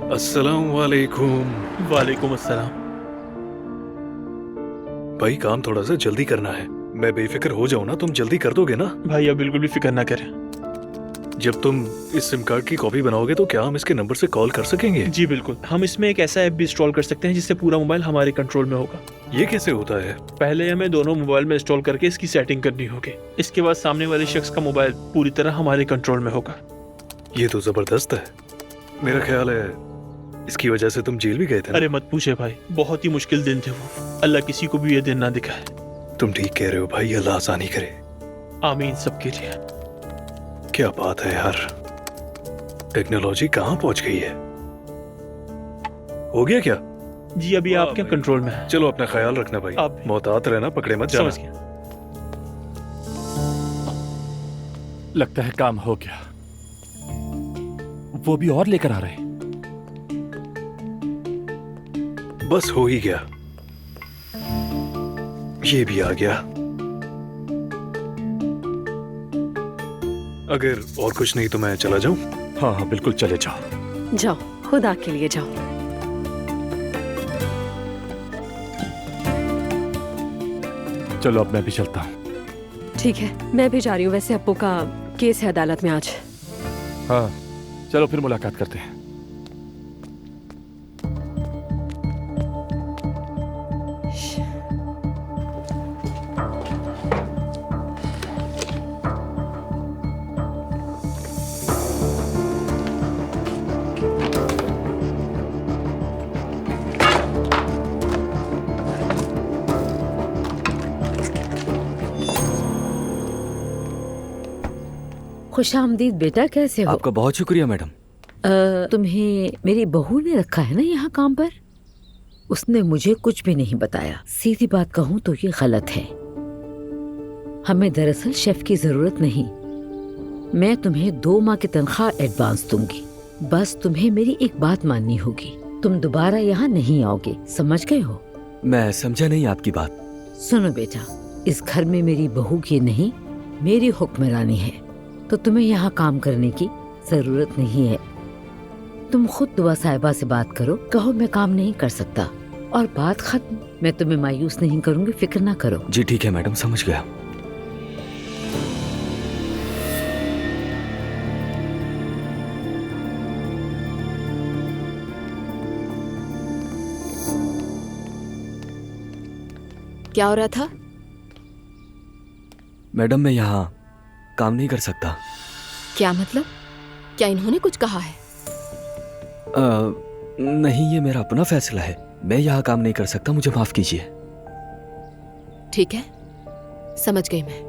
अस्सलाम वालेकुम। वालेकुम अस्सलाम। भाई काम थोड़ा सा जल्दी करना है। मैं बेफिक्र हो जाऊं ना, तुम जल्दी कर दोगे ना? भाई आप बिल्कुल भी फिक्र ना करें। जब तुम इस सिम कार्ड की कॉपी बनाओगे तो क्या हम इसके नंबर से कॉल कर सकेंगे? जी बिल्कुल, हम इसमें एक ऐसा ऐप भी इंस्टॉल कर सकते हैं जिससे पूरा मोबाइल हमारे कंट्रोल में होगा। ये कैसे होता है? पहले हमें दोनों मोबाइल में इंस्टॉल करके इसकी सेटिंग करनी होगी। इसके बाद सामने वाले शख्स का मोबाइल पूरी तरह हमारे कंट्रोल में होगा। ये तो जबरदस्त है। मेरा ख्याल है इसकी वजह से तुम जेल भी गए थे ना? अरे मत पूछे भाई, बहुत ही मुश्किल दिन थे वो। अल्लाह किसी को भी ये दिन ना दिखाए। तुम ठीक कह रहे हो भाई, अल्लाह आसानी करे। आमीन सबके लिए। क्या बात है यार, टेक्नोलॉजी कहाँ पहुंच गई है। हो गया क्या? जी अभी वाह आपके भाई। कंट्रोल में है। चलो अपना ख्याल रखना भाई, आप भी। मोहतात रहना, पकड़े मत जाना। समझ गया। लगता है काम हो गया। वो भी और लेकर आ रहे हैं। बस हो ही गया, ये भी आ गया। अगर और कुछ नहीं तो मैं चला जाऊं? हाँ हाँ बिल्कुल, चले जाओ। जाओ, खुदा के लिए जाओ। चलो अब मैं भी चलता हूँ। ठीक है, मैं भी जा रही हूँ। वैसे अप्पू का केस है अदालत में आज। हाँ चलो फिर मुलाकात करते हैं। खुशामदीद बेटा, कैसे हो? आपका बहुत शुक्रिया मैडम। तुम्हें मेरी बहू ने रखा है ना यहाँ काम पर? उसने मुझे कुछ भी नहीं बताया। सीधी बात कहूँ तो ये गलत है। हमें दरअसल शेफ की जरूरत नहीं। मैं तुम्हें 2 माह की तनख्वाह एडवांस दूंगी। बस तुम्हें मेरी एक बात माननी होगी। तुम दोबारा यहाँ नहीं आओगे, समझ गए हो? मैं समझा नहीं आपकी बात। सुनो बेटा, इस घर में मेरी बहू की नहीं, मेरी हुक्मरानी है, तो तुम्हें यहाँ काम करने की जरूरत नहीं है। तुम खुद दुआ साहिबा से बात करो, कहो मैं काम नहीं कर सकता, और बात खत्म। मैं तुम्हें मायूस नहीं करूंगी, फिक्र ना करो। जी ठीक है मैडम, समझ गया। क्या हो रहा था? मैडम मैं यहाँ काम नहीं कर सकता। क्या मतलब? क्या इन्होंने कुछ कहा है? नहीं, ये मेरा अपना फैसला है। मैं यहाँ काम नहीं कर सकता, मुझे माफ कीजिए। ठीक है, समझ गई मैं।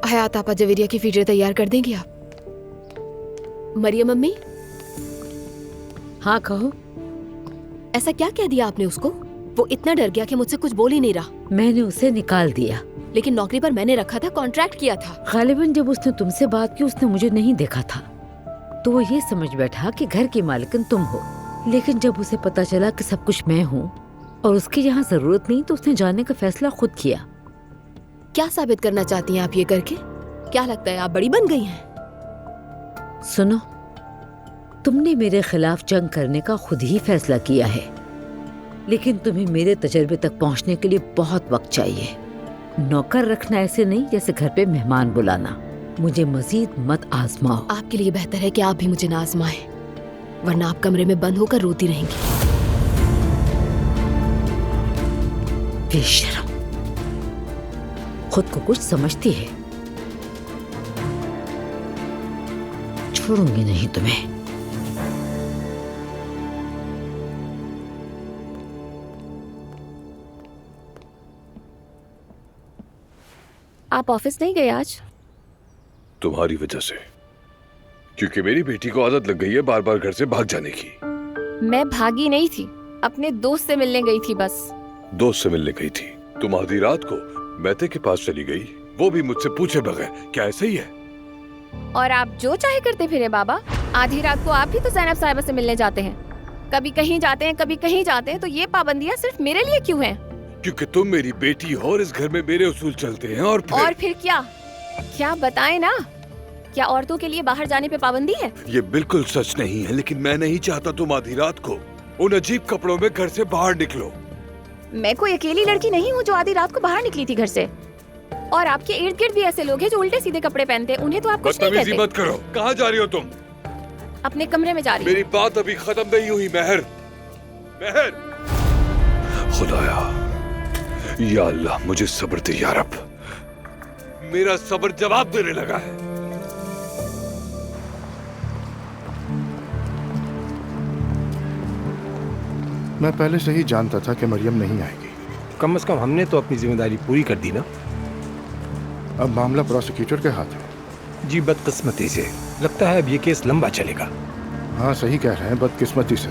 हयात आपा जवेरिया की वीडियो तैयार कर देंगी आप? मरियम मम्मी, हाँ कहो। ऐसा क्या कह दिया आपने उसको? वो इतना डर गया कि मुझसे कुछ बोल ही नहीं रहा। मैंने उसे निकाल दिया। लेकिन नौकरी पर मैंने रखा था, कॉन्ट्रैक्ट किया था। गालिबन जब उसने तुमसे बात की, उसने मुझे नहीं देखा था, तो वो ये समझ बैठा कि घर की मालिकन तुम हो। लेकिन जब उसे पता चला कि सब कुछ मैं हूँ और उसकी यहाँ जरूरत नहीं, तो उसने जाने का फैसला खुद किया। क्या साबित करना चाहती हैं आप ये करके? क्या लगता है आप बड़ी बन गई हैं? सुनो, तुमने मेरे खिलाफ जंग करने का खुद ही फैसला किया है, लेकिन तुम्हें मेरे तजर्बे तक पहुंचने के लिए बहुत वक्त चाहिए। नौकर रखना ऐसे नहीं जैसे घर पे मेहमान बुलाना। मुझे मजीद मत आजमाओ। आपके लिए बेहतर है कि आप भी मुझे ना आजमाएं, वरना आप कमरे में बंद होकर रोती रहेंगी। बेशरम, खुद को कुछ समझती है। छोड़ूंगी नहीं तुम्हें। आप ऑफिस नहीं गए आज? तुम्हारी वजह से, क्योंकि मेरी बेटी को आदत लग गई है बार बार घर से भाग जाने की। मैं भागी नहीं थी, अपने दोस्त से मिलने गई थी बस। दोस्त से मिलने गई थी? तुम आधी रात को मेहते के पास चली गई, वो भी मुझसे पूछे बगैर। क्या ऐसे ही है? और आप जो चाहे करते फिरे बाबा। आधी रात को आप भी तो जैनब साहिबा से मिलने जाते हैं। कभी कहीं जाते हैं, कभी कहीं जाते हैं, तो ये पाबंदियाँ सिर्फ मेरे लिए क्यों हैं? क्योंकि तुम मेरी बेटी हो और इस घर में मेरे उसूल चलते हैं। और फिर क्या? क्या बताएं ना? क्या औरतों के लिए बाहर जाने पे पाबंदी है? ये बिल्कुल सच नहीं है, लेकिन मैं नहीं चाहता तुम आधी रात को उन अजीब कपड़ों में घर से बाहर निकलो। मैं कोई अकेली लड़की नहीं हूँ जो आधी रात को बाहर निकली थी घर से। और आपके इर्द गिर्द भी ऐसे लोग हैं जो उल्टे सीधे कपड़े पहनते हैं, उन्हें तो आप कुछ नहीं बदतमीजी कहते। मत करो। कहाँ जा रही हो तुम? अपने कमरे में जा रही मेरी बात अभी खत्म नहीं हुई। महर, महर, खुदाया, या अल्लाह मुझे सब्र दे या रब। मेरा सब्र जवाब देने लगा है। मैं पहले से ही जानता था कि मरियम नहीं आएगी। कम से कम हमने तो अपनी जिम्मेदारी पूरी कर दी ना। अब मामला प्रोसिक्यूटर के हाथ है। जी बदकिस्मती से लगता है अब ये केस लंबा चलेगा। हाँ सही कह रहे हैं, बदकिस्मती से।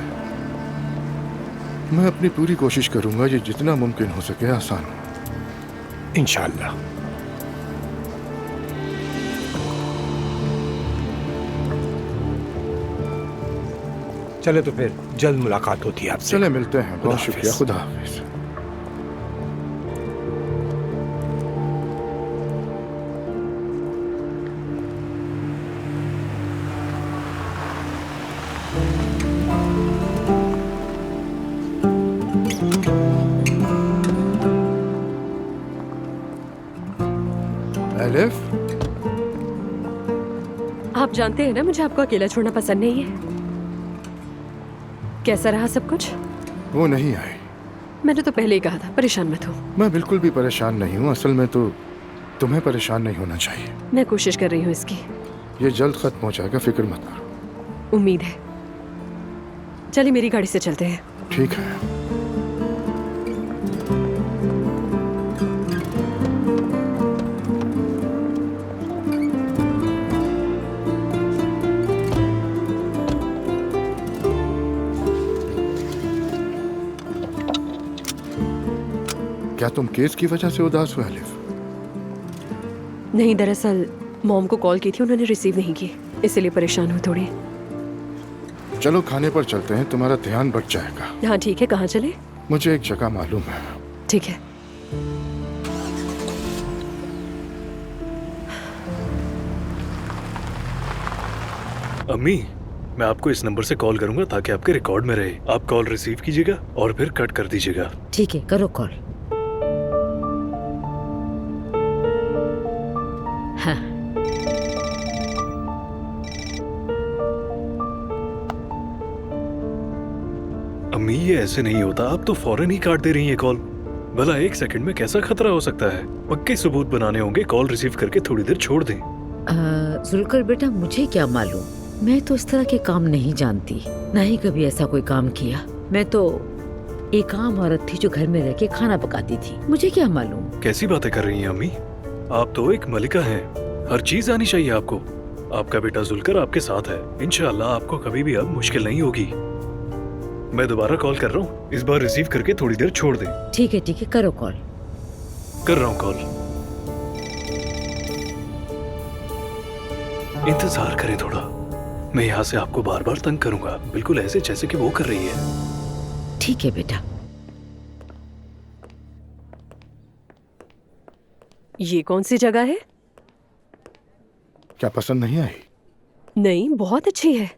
मैं अपनी पूरी कोशिश करूंगा ये जितना मुमकिन हो सके आसान हो। इंशाअल्लाह। चले तो फिर जल्द मुलाकात होती है आपसे। चले मिलते हैं। बहुत खुदा शुक्रिया। हाफिज। खुदा हाफिज। एलिफ, आप जानते हैं ना मुझे आपको अकेला छोड़ना पसंद नहीं है। कैसा रहा सब कुछ? वो नहीं आई। मैंने तो पहले ही कहा था परेशान मत हो। मैं बिल्कुल भी परेशान नहीं हूँ। असल में तो तुम्हें परेशान नहीं होना चाहिए। मैं कोशिश कर रही हूँ इसकी। ये जल्द खत्म हो जाएगा, फिक्र मत करो। उम्मीद है। चलिए मेरी गाड़ी से चलते हैं। ठीक है। क्या तुम केस की वजह से उदास हो एलिफ? नहीं, दरअसल मॉम को कॉल की थी, उन्होंने रिसीव नहीं की, इसलिए परेशान हूँ थोड़ी। चलो खाने पर चलते हैं, तुम्हारा ध्यान बच जाएगा। हाँ ठीक है, कहाँ चले? मुझे एक जगह मालूम है। ठीक है। अम्मी, मैं आपको इस नंबर से कॉल करूंगा ताकि आपके रिकॉर्ड में रहे। आप कॉल रिसीव कीजिएगा और फिर कट कर दीजिएगा। ठीक है, करो कॉल। हाँ। अम्मी, ये ऐसे नहीं होता। आप तो फौरन ही काट दे रही हैं कॉल। भला एक सेकंड में कैसा खतरा हो सकता है? पक्के सबूत बनाने होंगे। कॉल रिसीव करके थोड़ी देर छोड़ दें। जुल्कर बेटा, मुझे क्या मालूम, मैं तो इस तरह के काम नहीं जानती, ना ही कभी ऐसा कोई काम किया। मैं तो एक आम औरत थी जो घर में रह के खाना पकाती थी, मुझे क्या मालूम। कैसी बातें कर रही हैं अम्मी? आप तो एक मलिका हैं, हर चीज आनी चाहिए आपको। आपका बेटा जुल्कर आपके साथ है। इंशाअल्लाह आपको कभी भी अब मुश्किल नहीं होगी। मैं दोबारा कॉल कर रहा हूँ, इस बार रिसीव करके थोड़ी देर छोड़ दें। ठीक है, करो कॉल। कर रहा हूँ कॉल। इंतजार करें थोड़ा। मैं यहाँ से आपको बार बार तंग करूंगा, बिल्कुल ऐसे जैसे कि वो कर रही है। ठीक है बेटा। ये कौन सी जगह है? क्या पसंद नहीं आई? नहीं, बहुत अच्छी है।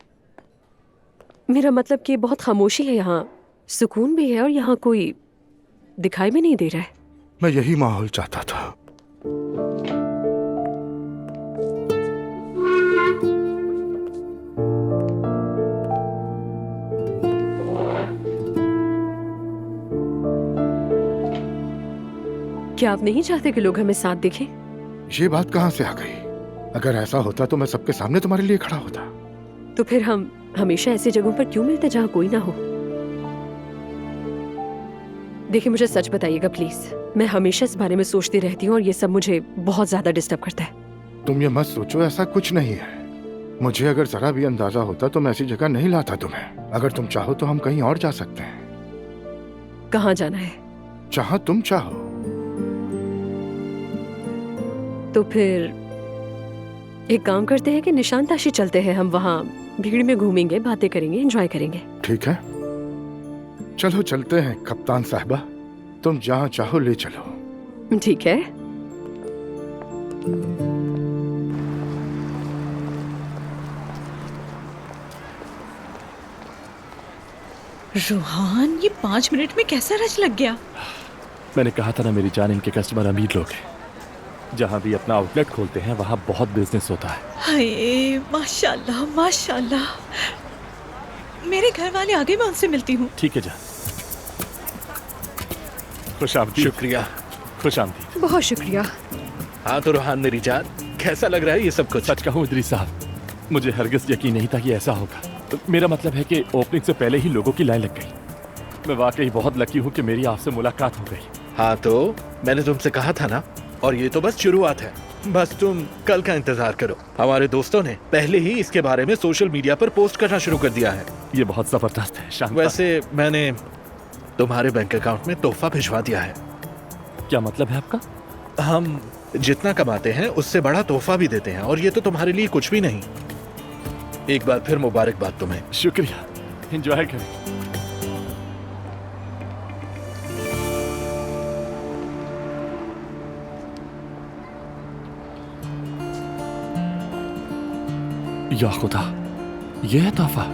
मेरा मतलब कि बहुत खामोशी है यहाँ, सुकून भी है और यहाँ कोई दिखाई भी नहीं दे रहा है। मैं यही माहौल चाहता था। क्या आप नहीं चाहते कि लोग हमें साथ दिखें? ये बात कहाँ से आ गई? अगर ऐसा होता तो मैं सबके सामने तुम्हारे लिए खड़ा होता। तो फिर हम हमेशा ऐसी जगहों पर क्यों मिलते जहाँ कोई ना हो? देखिए, मुझे सच बताइएगा प्लीज। मैं हमेशा इस बारे में सोचती रहती हूँ और ये सब मुझे बहुत ज्यादा डिस्टर्ब करता है। तुम ये मत सोचो, ऐसा कुछ नहीं है। मुझे अगर जरा भी अंदाजा होता तो मैं ऐसी जगह नहीं लाता तुम्हें। अगर तुम चाहो तो हम कहीं और जा सकते हैं। कहाँ जाना है? जहाँ तुम चाहो। तो फिर एक काम करते हैं कि निशान ताशी चलते हैं। हम वहाँ भीड़ में घूमेंगे, बातें करेंगे, एंजॉय करेंगे। ठीक है, चलो चलते हैं कप्तान साहिबा। तुम जहाँ चाहो ले चलो। ठीक है। रूहान, ये 5 मिनट में कैसा रच लग गया? मैंने कहा था ना मेरी जान, इनके कस्टमर अमीर लोग हैं। जहाँ भी अपना आउटलेट खोलते हैं वहाँ बहुत बिजनेस होता है। हाय माशाल्लाह माशाल्लाह। मेरे घर वाले आगे, मैं उनसे मिलती हूँ। ठीक है जान। खुशामदीद। शुक्रिया। खुशामदीद। बहुत शुक्रिया। हाँ तो रूहान मेरी जान, कैसा लग रहा है ये सब कुछ? सच कहूँ इदरीस साहब, मुझे हरगिज यकीन नहीं था कि ऐसा होगा। मेरा मतलब है कि ओपनिंग से पहले ही लोगों की लाइन लग गई। मैं वाकई बहुत लकी हूँ कि मेरी आपसे मुलाकात हो गई। हाँ तो मैंने तुमसे कहा था ना, और ये तो बस शुरुआत है। बस तुम कल का इंतजार करो। हमारे दोस्तों ने पहले ही इसके बारे में सोशल मीडिया पर पोस्ट करना शुरू कर दिया है। ये बहुत जबरदस्त है। शानदार। वैसे मैंने तुम्हारे बैंक अकाउंट में तोहफा भिजवा दिया है। क्या मतलब है आपका? हम जितना कमाते हैं उससे बड़ा तोहफा भी देते हैं, और ये तो तुम्हारे लिए कुछ भी नहीं। एक बार फिर मुबारकबाद तुम्हें। शुक्रिया। एंजॉय करें। या खुदा, ये है तोहफा।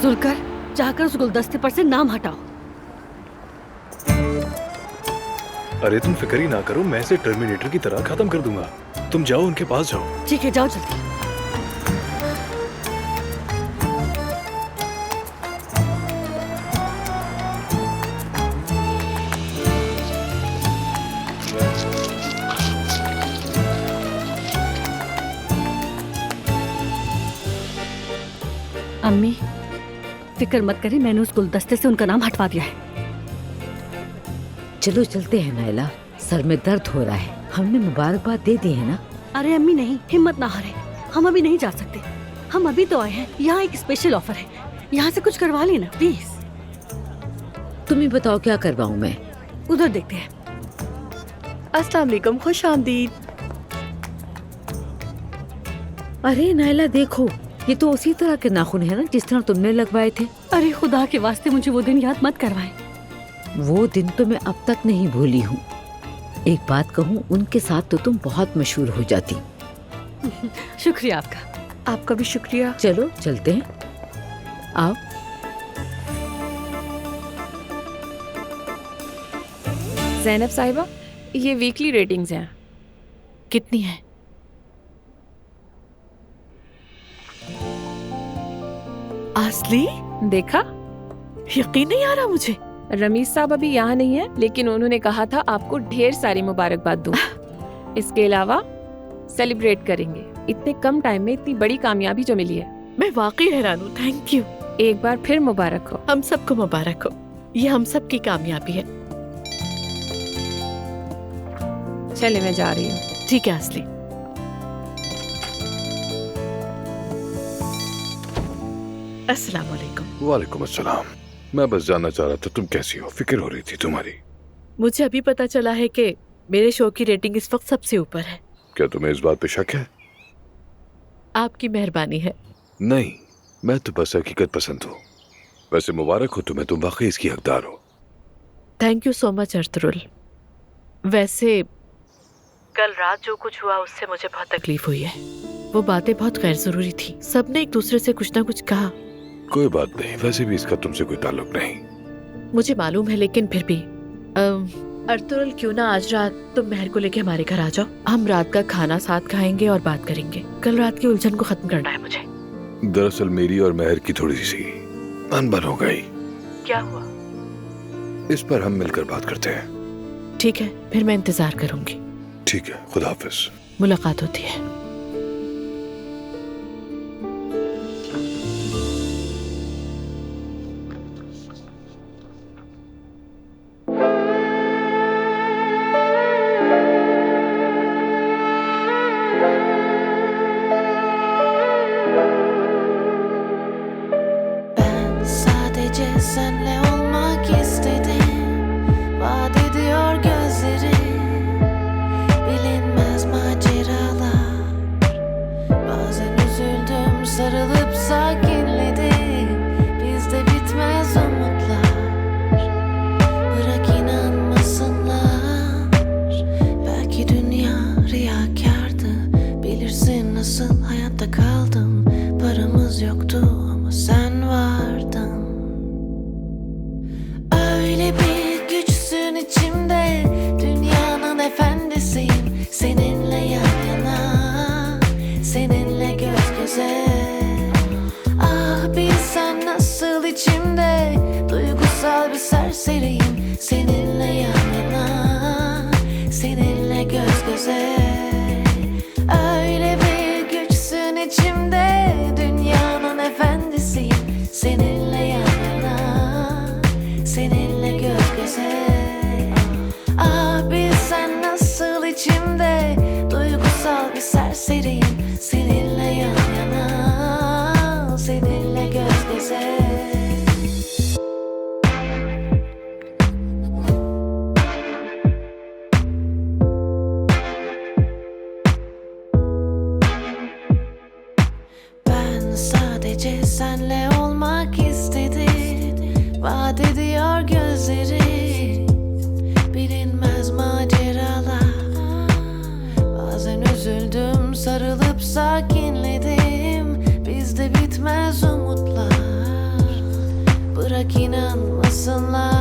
जुलकर, जाकर उस गुलदस्ते पर से नाम हटाओ। अरे तुम फिक्र ही ना करो, मैं इसे टर्मिनेटर की तरह खत्म कर दूंगा। तुम जाओ, उनके पास जाओ। ठीक है, जाओ जल्दी। अम्मी, फिक्र मत करें, मैंने उस गुलदस्ते से उनका नाम हटवा दिया है। चलो चलते हैं नायला, सर में दर्द हो रहा है। हमने मुबारकबाद दे दी है ना? अरे अम्मी नहीं, हिम्मत ना हारे, हम अभी नहीं जा सकते। हम अभी तो आए हैं, यहाँ एक स्पेशल ऑफर है, यहाँ से कुछ करवा लेना प्लीज। तुम ही बताओ क्या करवाऊँ मैं? उधर देखते हैं। अस्सलाम वालेकुम, खुश आमदीद। अरे नायला देखो, ये तो उसी तरह के नाखून है ना जिस तरह तुमने लगवाए थे। अरे खुदा के वास्ते मुझे वो दिन याद मत करवाएं। वो दिन तो मैं अब तक नहीं भूली हूँ। एक बात कहूँ, उनके साथ तो तुम बहुत मशहूर हो जाती। शुक्रिया आपका। आपका भी शुक्रिया। चलो चलते हैं, आओ। ज़ैनब साहिबा, ये वीकली रेटिंग्स हैं। कितनी है? असली? देखा? यकीन नहीं आ रहा मुझे। रमीज साहब अभी यहाँ नहीं है, लेकिन उन्होंने कहा था आपको ढेर सारी मुबारकबाद दूं। इसके अलावा सेलिब्रेट करेंगे। इतने कम टाइम में इतनी बड़ी कामयाबी जो मिली है, मैं वाकई हैरान हूँ। Thank you. एक बार फिर मुबारक हो। हम सबको मुबारक हो, ये हम सब की कामयाबी है। चले, मैं जा रही हूँ। ठीक है असली। अस्सलाम वालेकुम। वालेकुम अस्सलाम। मैं बस जानना चाह रहा था तुम कैसी हो, फिक्र हो रही थी तुम्हारी। मुझे अभी पता चला है कि मेरे शो की रेटिंग इस वक्त सबसे ऊपर है। क्या तुम्हें इस बात पे शक है? आपकी मेहरबानी है। नहीं, मैं तो बस हकीकत पसंद हूँ। वैसे मुबारक हो तुम्हें, तुम वाकई इसकी हकदार हो। Thank you so much Ertugrul. वैसे कल रात जो कुछ हुआ उससे मुझे बहुत तकलीफ हुई है। वो बातें बहुत गैर जरूरी थी। सबने एक दूसरे से कुछ ना कुछ कहा। कोई बात नहीं, वैसे भी इसका तुमसे कोई ताल्लुक नहीं। मुझे मालूम है, लेकिन फिर भी अर्तुरुल, क्यों ना आज रात तुम महर को लेके हमारे घर आ जाओ। हम रात का खाना साथ खाएंगे और बात करेंगे। कल रात की उलझन को खत्म करना है मुझे। दरअसल मेरी और महर की थोड़ी सी अनबन हो गई। क्या हुआ? इस पर हम मिलकर बात करते हैं। ठीक है, फिर मैं इंतजार करूंगी। ठीक है, खुदा हाफिज। मुलाकात होती है। Sadece senle olmak istedim. Vaat ediyor gözlerim. Bilinmez maceralar. Bazen üzüldüm, sarılıp sakinledim. Bizde bitmez umutlar. Bırak inanmasınlar. Belki dünya riyakardı. Bilirsin nasıl hayatta kaldım. Paramız yoktu ama sen vardın. Öyle bir güçsün içimde, dünyanın efendisiyim. Seninle yan yana, seninle göz göze. Ah bilsen nasıl içimde, duygusal bir serseriyim. Seninle yan yana, seninle göz göze. Öyle bir güçsün içimde, dünyanın efendisiyim. Seninle yan yana, seninle göz göze. Ah bilsen nasıl içimde, duygusal bir serseriyim. Seninle yan yana, seninle göz göze. Ben sadece senle olmak istedim. Vaat ediyor gözlerin. Bilinmez maceralar. Bazen üzüldüm, sarılıp sakinledim. Bizde bitmez umutlar. Bırak inanmasınlar.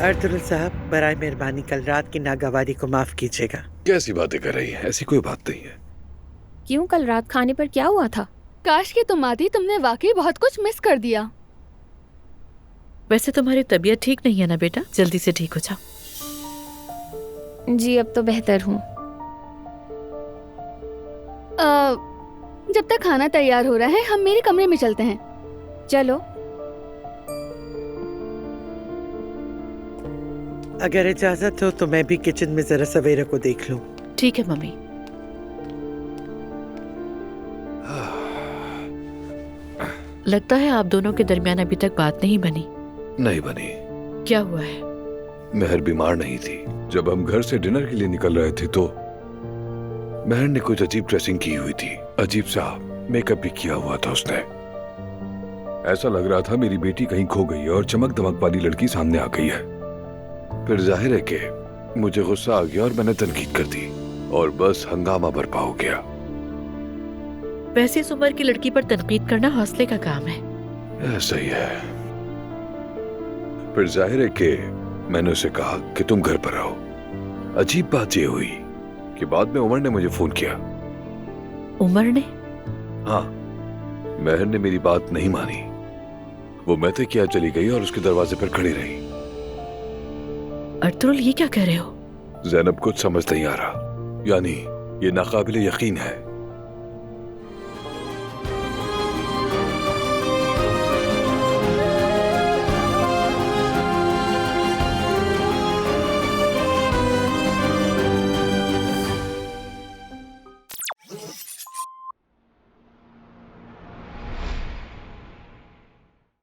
Ertugrul साहब, बराए मेहरबानी कल रात की नागवारी को माफ कीजिएगा। कैसी बातें कर रही हैं? ऐसी कोई बात नहीं है। क्यों, कल रात खाने पर क्या हुआ था? काश कि तुम आती, तुमने वाकई बहुत कुछ मिस कर दिया। वैसे तुम्हारी तबीयत ठीक नहीं है ना बेटा? जल्दी से ठीक हो जाओ। जी अब तो बेहतर हूँ। जब तक खाना तैयार हो रहा है हम मेरे कमरे में चलते हैं। चलो। अगर इजाजत हो तो मैं भी किचन में जरा सवेरा को देख लूं। ठीक है मम्मी। लगता है आप दोनों के दरमियान अभी तक बात नहीं बनी। नहीं बनी। क्या हुआ है? महर बीमार नहीं थी। जब हम घर से डिनर के लिए निकल रहे थे तो महर ने कुछ अजीब ड्रेसिंग की हुई थी। अजीब सा मेकअप भी किया हुआ था उसने। ऐसा लग रहा था मेरी बेटी कहीं खो गई है और चमक दमक वाली लड़की सामने आ गई है। फिर जाहिर है कि मुझे गुस्सा आ गया और मैंने तनकीद कर दी और बस हंगामा बरपा हो गया। वैसे इस उम्र की लड़की पर तनकीद करना हौसले का काम है। ऐसा ही है। फिर जाहिर है कि मैंने उसे कहा कि तुम घर पर आओ। अजीब बात यह हुई कि बाद में उमर ने मुझे फोन किया। उमर ने? हाँ, महर ने मेरी बात नहीं मानी। वो मैते किया चली गई और उसके दरवाजे पर खड़ी रही। अर्तुरुल, ये क्या कह रहे हो? ज़ैनब कुछ समझ नहीं आ रहा। यानी ये नाकाबिले यकीन है